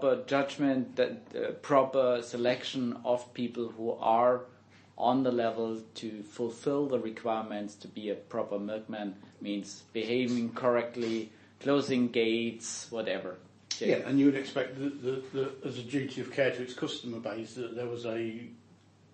proper judgment, that proper selection of people who are on the level to fulfill the requirements to be a proper milkman, means behaving correctly, closing gates, whatever. Yeah, and you would expect as a duty of care to its customer base that there was a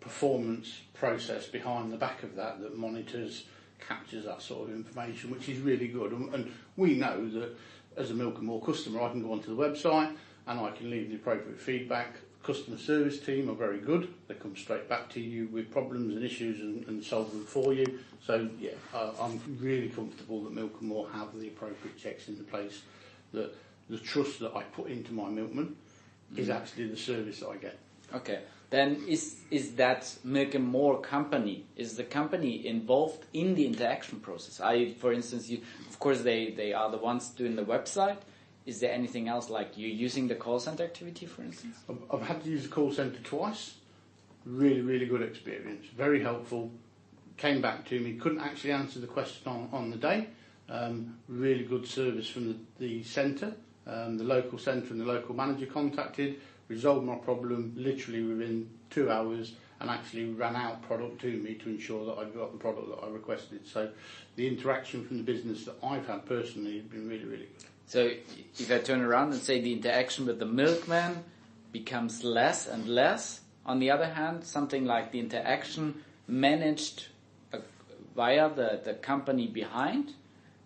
performance process behind the back of that monitors, captures that sort of information, which is really good. And we know that as a Milk and More customer, I can go onto the website and I can leave the appropriate feedback. Customer service team are very good. They come straight back to you with problems and issues and solve them for you. So yeah, I'm really comfortable that Milk and More have the appropriate checks in place, that the trust that I put into my milkman is actually the service that I get. Okay. Then is that Milk and More company, is the company involved in the interaction process? For instance, of course they are the ones doing the website. Is there anything else, like you using the call center activity, for instance? I've had to use the call center twice. Really, really good experience. Very helpful. Came back to me. Couldn't actually answer the question on the day. Really good service from the centre. The local centre and the local manager contacted, resolved my problem literally within 2 hours, and actually ran out product to me to ensure that I got the product that I requested. So the interaction from the business that I've had personally has been really, really good. So if I turn around and say the interaction with the milkman becomes less and less, on the other hand, something like the interaction managed via the company behind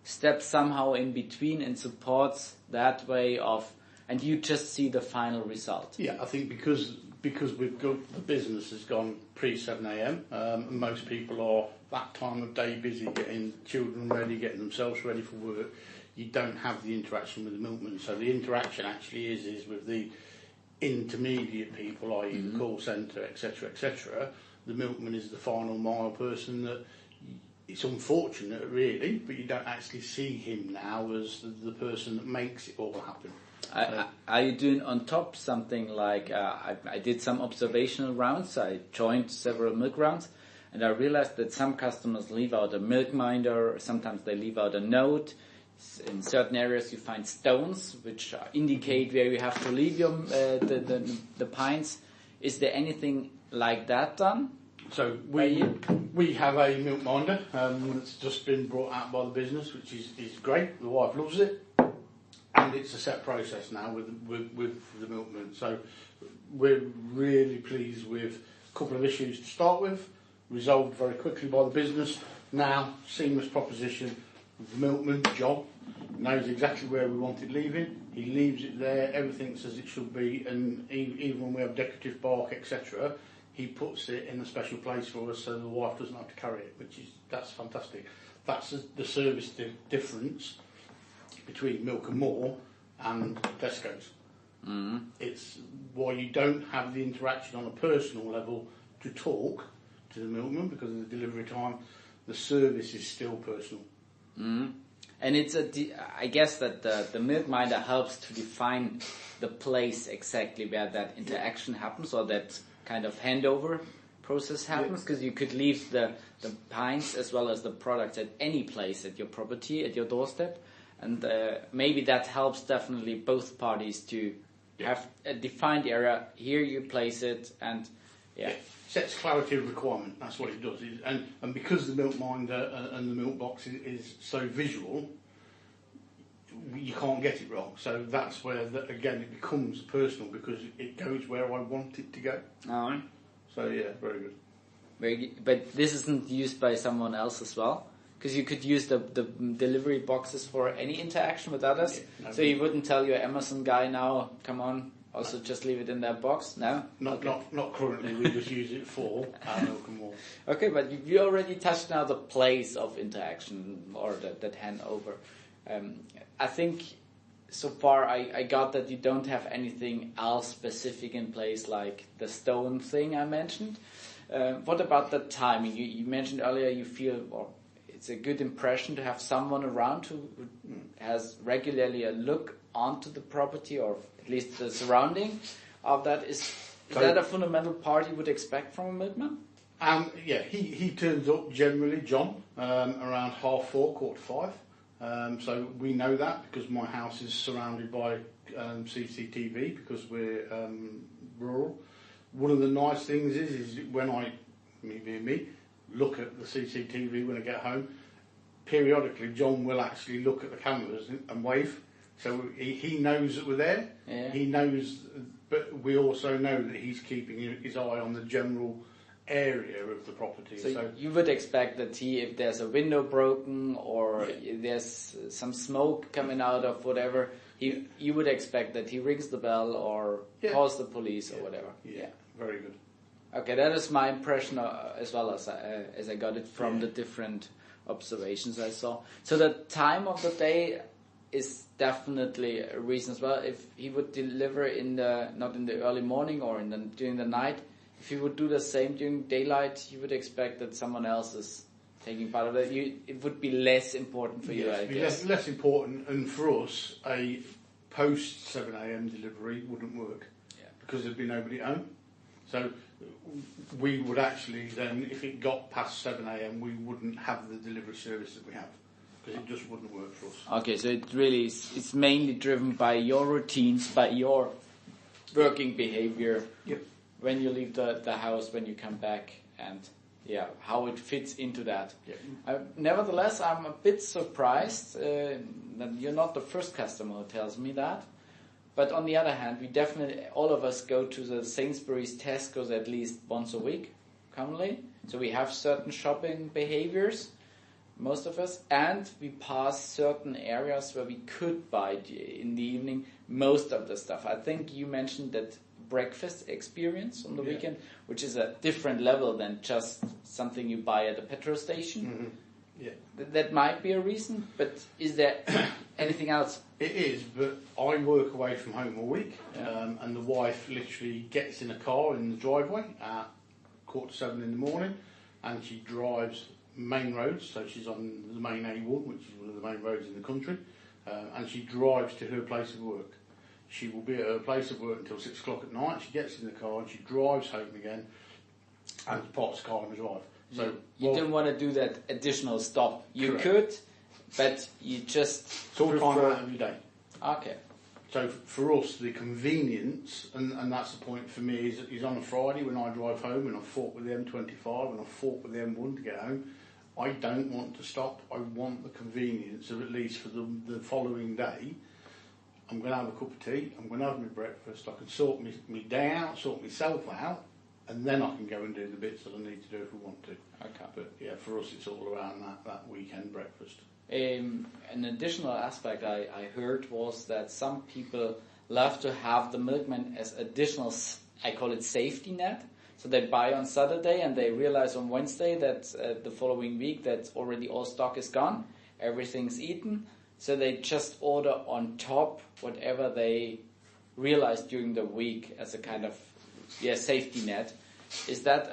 steps somehow in between and supports that way of, and you just see the final result. Yeah, I think because we've got, the business has gone pre 7 a.m. Most people are that time of day busy getting children ready, getting themselves ready for work. You don't have the interaction with the milkman. So the interaction actually is with the intermediate people, i.e. the call centre, etc., etc. The milkman is the final mile person that it's unfortunate, really, but you don't actually see him now as the person that makes it all happen. Are you doing on top something like, I did some observational rounds, I joined several milk rounds, and I realized that some customers leave out a milk minder, sometimes they leave out a note. In certain areas you find stones which indicate where you have to leave your the pints. Is there anything like that done? So we have a milk minder that's just been brought out by the business, which is great. The wife loves it, and it's a set process now with the milkman. So we're really pleased with a couple of issues to start with, resolved very quickly by the business. Now seamless proposition. The milkman, John, knows exactly where we want it leaving. He leaves it there, everything says it should be, and even when we have decorative bark, etc., he puts it in a special place for us so the wife doesn't have to carry it, that's fantastic. That's the service difference between Milk and More and Tesco's. It's why you don't have the interaction on a personal level to talk to the milkman because of the delivery time. The service is still personal. And it's I guess that the milk minder helps to define the place exactly where that interaction happens, or that kind of handover process happens, because you could leave the pints as well as the products at any place at your property, at your doorstep, and maybe that helps definitely both parties to have a defined area. Here you place it, and sets clarity of requirement. That's what it does. And because the milk minder and the milk box is so visual, you can't get it wrong. So that's where, again, it becomes personal because it goes where I want it to go. Alright. So yeah, very good. Very good. But this isn't used by someone else as well? Because you could use the delivery boxes for any interaction with others. Yeah, no, so you wouldn't tell your Amazon guy now, come on, also just leave it in that box? No? Not currently. We just use it for our Milk and More. Okay, but you already touched now the place of interaction or that handover. I think so far I got that you don't have anything else specific in place like the stone thing I mentioned. What about the timing? You mentioned earlier you feel it's a good impression to have someone around who has regularly a look onto the property, or at least the surrounding of that. Is that a fundamental part you would expect from a milkman? Yeah, he turns up generally, John, around 4:30, 4:45. So we know that because my house is surrounded by CCTV because we're rural. One of the nice things is when me, look at the CCTV when I get home, periodically John will actually look at the cameras and wave. So he knows that we're there. Yeah. He knows, but we also know that he's keeping his eye on the general area of the property. So you would expect that if there's a window broken or there's some smoke coming out of whatever, you would expect that he rings the bell or calls the police or whatever. Yeah, very good. Okay, that is my impression as well as I got it from the different observations I saw. So the time of the day is definitely a reason as well. If he would deliver not in the early morning or during the night, if he would do the same during daylight, you would expect that someone else is taking part of it. It would be less important for you, I guess. Less important, and for us, a post 7 a.m. delivery wouldn't work because there'd be nobody at home. So we would actually then, if it got past 7 a.m., we wouldn't have the delivery service that we have because it just wouldn't work for us. Okay, so it's mainly driven by your routines, by your working behavior. Yep. When you leave the house, when you come back, and how it fits into that. Yeah. Nevertheless, I'm a bit surprised that you're not the first customer who tells me that. But on the other hand, we definitely, all of us go to the Sainsbury's, Tesco's at least once a week, commonly. So we have certain shopping behaviors, most of us, and we pass certain areas where we could buy in the evening most of the stuff. I think you mentioned that breakfast experience on the weekend, which is a different level than just something you buy at a petrol station. Mm-hmm. Yeah. That might be a reason, but is there anything else? It is, but I work away from home all week, and the wife literally gets in a car in the driveway at 6:45 in the morning, and she drives main roads, so she's on the main A1, which is one of the main roads in the country, and she drives to her place of work. She will be at her place of work until 6 o'clock at night. She gets in the car and she drives home again and parks the car on the drive. So you didn't want to do that additional stop. You correct. could, but you just it's all time out every day. Okay. So for us, the convenience, and that's the point for me, is on a Friday when I drive home and I've fought with the M25 and I've fought with the M1 to get home, I don't want to stop. I want the convenience of at least for the following day. I'm going to have a cup of tea, I'm going to have my breakfast, I can sort my day out, sort myself out, and then I can go and do the bits that I need to do if I want to. Okay. But yeah, for us it's all around that weekend breakfast. An additional aspect I heard was that some people love to have the milkman as additional, I call it safety net. So they buy on Saturday and they realize on Wednesday that the following week that already all stock is gone, everything's eaten. So they just order on top whatever they realize during the week as a kind of safety net. Is that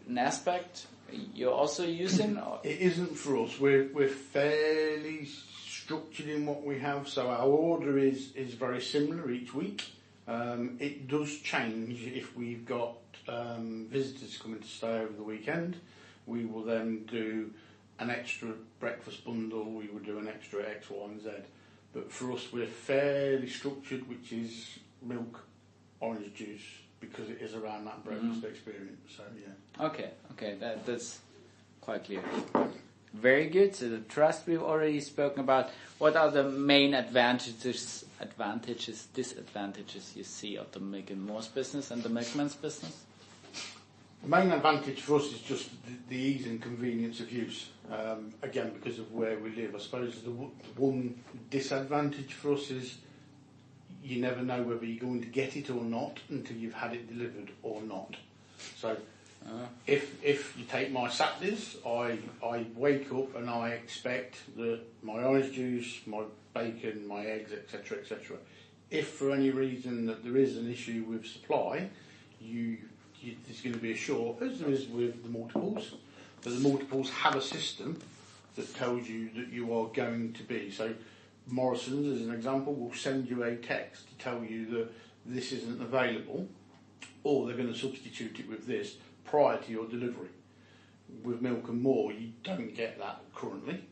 an aspect you're also using? Or? It isn't for us. We're fairly structured in what we have, so our order is very similar each week. It does change if we've got visitors coming to stay over the weekend. We will then do an extra breakfast bundle, we would do an extra X, Y and Z. But for us, we're fairly structured, which is milk, orange juice, because it is around that breakfast experience. So yeah. Okay, that's quite clear. Very good. So the trust we've already spoken about. What are the main advantages, disadvantages you see of the Milk and More's business and the milkman's business? The main advantage for us is just the ease and convenience of use. Again, because of where we live. I suppose the one disadvantage for us is you never know whether you're going to get it or not until you've had it delivered or not. So if you take my Saturdays, I wake up and I expect that my orange juice, my bacon, my eggs, etc., etc. If for any reason that there is an issue with supply, there's going to be a short, as there is with the multiples. But the multiples have a system that tells you that you are going to be. So Morrison's, as an example, will send you a text to tell you that this isn't available, or they're going to substitute it with this prior to your delivery. With Milk and More, you don't get that currently.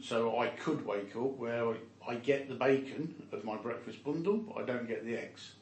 So I could wake up where I get the bacon of my breakfast bundle, but I don't get the eggs.